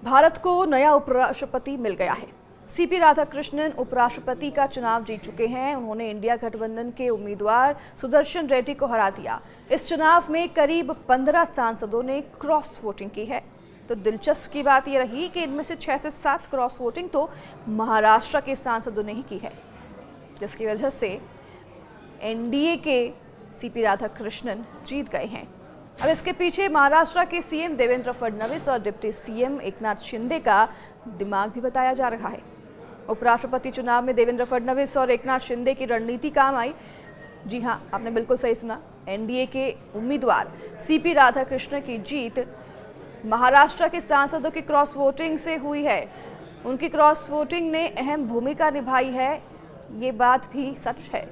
भारत को नया उपराष्ट्रपति मिल गया है। सीपी राधाकृष्णन उपराष्ट्रपति का चुनाव जीत चुके हैं। उन्होंने इंडिया गठबंधन के उम्मीदवार सुदर्शन रेड्डी को हरा दिया। इस चुनाव में करीब 15 सांसदों ने क्रॉस वोटिंग की है। तो दिलचस्प की बात यह रही कि इनमें से 6 से 7 क्रॉस वोटिंग तो महाराष्ट्र के सांसदों ने ही की है, जिसकी वजह से एनडीए के सीपी राधाकृष्णन जीत गए हैं। अब इसके पीछे महाराष्ट्र के सीएम देवेंद्र फडणवीस और डिप्टी सीएम एकनाथ शिंदे का दिमाग भी बताया जा रहा है। उपराष्ट्रपति चुनाव में देवेंद्र फडणवीस और एकनाथ शिंदे की रणनीति काम आई। जी हां, आपने बिल्कुल सही सुना। एनडीए के उम्मीदवार सीपी राधाकृष्णन की जीत महाराष्ट्र के सांसदों की क्रॉस वोटिंग से हुई है। उनकी क्रॉस वोटिंग ने अहम भूमिका निभाई है, ये बात भी सच है।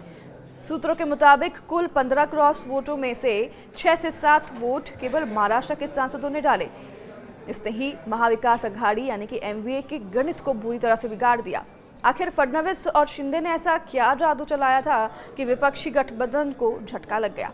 सूत्रों के मुताबिक कुल 15 क्रॉस वोटों में से 6 से 7 वोट केवल महाराष्ट्र के सांसदों ने डाले। इसने ही महाविकास अघाड़ी यानी कि एमवीए के गणित को बुरी तरह से बिगाड़ दिया। आखिर फडणवीस और शिंदे ने ऐसा क्या जादू चलाया था कि विपक्षी गठबंधन को झटका लग गया?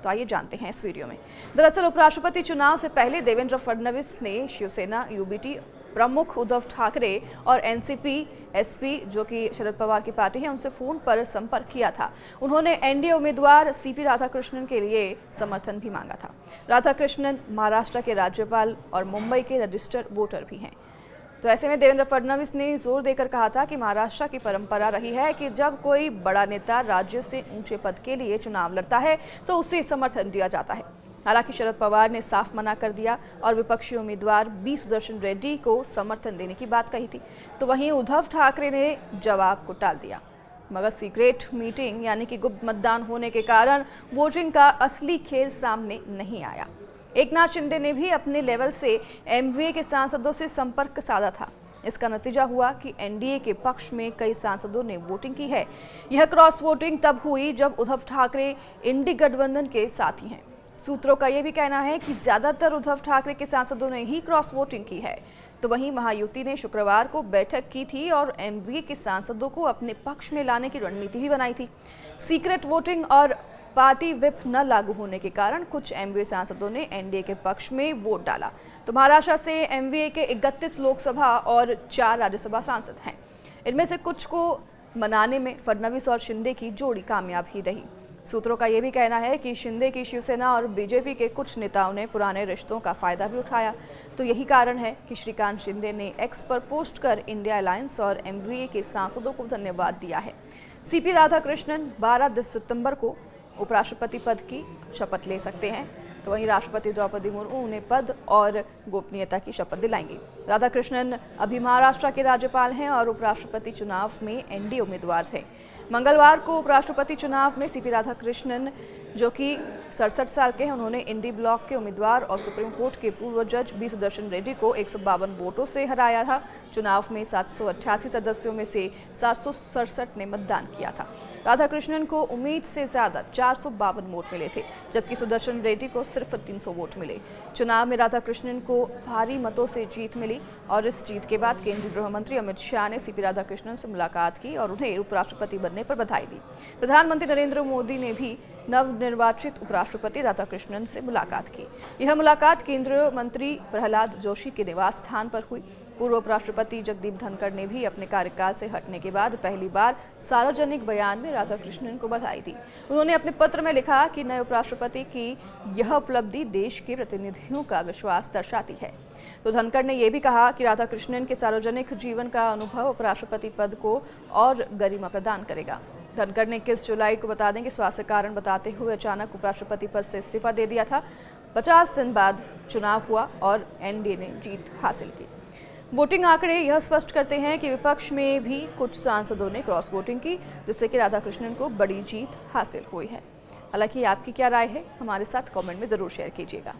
तो आइए जानते हैं इस वीडियो में। दरअसल उपराष्ट्रपति चुनाव से पहले देवेंद्र फडणवीस ने शिवसेना, यूबीटी प्रमुख उद्धव ठाकरे और एनसीपी, एसपी जो कि शरद पवार की पार्टी है, उनसे फोन पर संपर्क किया था। उन्होंने एनडीए उम्मीदवार सीपी राधाकृष्णन के लिए समर्थन भी मांगा था। राधाकृष्णन महाराष्ट्र के राज्यपाल और मुंबई के रजिस्टर्ड वोटर भी हैं। तो ऐसे में देवेंद्र फडणवीस ने जोर देकर कहा था कि महाराष्ट्र की परंपरा रही है कि जब कोई बड़ा नेता राज्य से ऊंचे पद के लिए चुनाव लड़ता है तो उसे समर्थन दिया जाता है। हालांकि शरद पवार ने साफ मना कर दिया और विपक्षी उम्मीदवार बी सुदर्शन रेड्डी को समर्थन देने की बात कही थी। तो वहीं उद्धव ठाकरे ने जवाब को टाल दिया, मगर सीक्रेट मीटिंग यानी कि गुप्त मतदान होने के कारण वोटिंग का असली खेल सामने नहीं आया। एकनाथ शिंदे ने भी अपने लेवल से एमवीए के सांसदों से संपर्क साधा था। इसका नतीजा हुआ कि एनडीए के पक्ष में कई सांसदों ने वोटिंग की है। यह क्रॉस वोटिंग तब हुई जब उद्धव ठाकरे इंडी गठबंधन के साथी हैं। सूत्रों का यह भी कहना है कि ज्यादातर उद्धव ठाकरे के सांसदों ने ही क्रॉस वोटिंग की है। तो वहीं महायुति ने शुक्रवार को बैठक की थी और एमवीए के सांसदों को अपने पक्ष में लाने की रणनीति भी बनाई थी। सीक्रेट वोटिंग और पार्टी व्हिप न लागू होने के कारण कुछ एमवीए सांसदों ने एनडीए के पक्ष में वोट डाला। तो महाराष्ट्र से एमवीए के 31 लोकसभा और 4 राज्यसभा सांसद हैं। इनमें से कुछ को मनाने में फडणवीस और शिंदे की जोड़ी कामयाब ही रही। सूत्रों का यह भी कहना है कि शिंदे की शिवसेना और बीजेपी के कुछ नेताओं ने पुराने रिश्तों का फायदा भी उठाया। तो यही कारण है कि श्रीकांत शिंदे ने एक्स पर पोस्ट कर इंडिया अलायंस और एमवीए के सांसदों को धन्यवाद दिया है। सीपी राधाकृष्णन 12 सितंबर को उपराष्ट्रपति पद की शपथ ले सकते हैं। तो वहीं राष्ट्रपति द्रौपदी मुर्मू उन्हें पद और गोपनीयता की शपथ दिलाएंगी। राधाकृष्णन अभी महाराष्ट्र के राज्यपाल हैं और उपराष्ट्रपति चुनाव में एनडीए उम्मीदवार थे। मंगलवार को उपराष्ट्रपति चुनाव में सीपी राधाकृष्णन जो कि 67 साल के हैं, उन्होंने इंडी ब्लॉक के उम्मीदवार और सुप्रीम कोर्ट के पूर्व जज बी सुदर्शन रेड्डी को 152 वोटों से हराया था। चुनाव में 788 सदस्यों में से 767 ने मतदान किया था। राधाकृष्णन को उम्मीद से ज्यादा 452 वोट मिले थे, जबकि सुदर्शन रेड्डी को सिर्फ 300 वोट मिले। चुनाव में राधाकृष्णन को भारी मतों से जीत मिली और इस जीत के बाद केंद्रीय गृह मंत्री अमित शाह ने सीपी राधाकृष्णन से मुलाकात की और उन्हें उपराष्ट्रपति बनने पर बधाई दी। प्रधानमंत्री नरेंद्र मोदी ने भी नवनिर्वाचित उपराष्ट्रपति राधाकृष्णन से मुलाकात की। यह मुलाकात केंद्रीय मंत्री प्रहलाद जोशी के निवास स्थान पर हुई। पूर्व उपराष्ट्रपति जगदीप धनखड़ ने भी अपने कार्यकाल से हटने के बाद पहली बार सार्वजनिक बयान में राधाकृष्णन को बधाई दी। उन्होंने अपने पत्र में लिखा कि नए उपराष्ट्रपति की यह उपलब्धि देश के प्रतिनिधियों का विश्वास दर्शाती है। तो धनखड़ ने यह भी कहा कि राधाकृष्णन के सार्वजनिक जीवन का अनुभव उपराष्ट्रपति पद को और गरिमा प्रदान करेगा। धनखड़ ने 21 जुलाई को बता दें कि स्वास्थ्य कारण बताते हुए अचानक उपराष्ट्रपति पद से इस्तीफा दे दिया था। 50 दिन बाद चुनाव हुआ और एनडीए ने जीत हासिल की। वोटिंग आंकड़े यह स्पष्ट करते हैं कि विपक्ष में भी कुछ सांसदों ने क्रॉस वोटिंग की, जिससे कि राधाकृष्णन को बड़ी जीत हासिल हुई है। हालांकि आपकी क्या राय है, हमारे साथ कमेंट में जरूर शेयर कीजिएगा।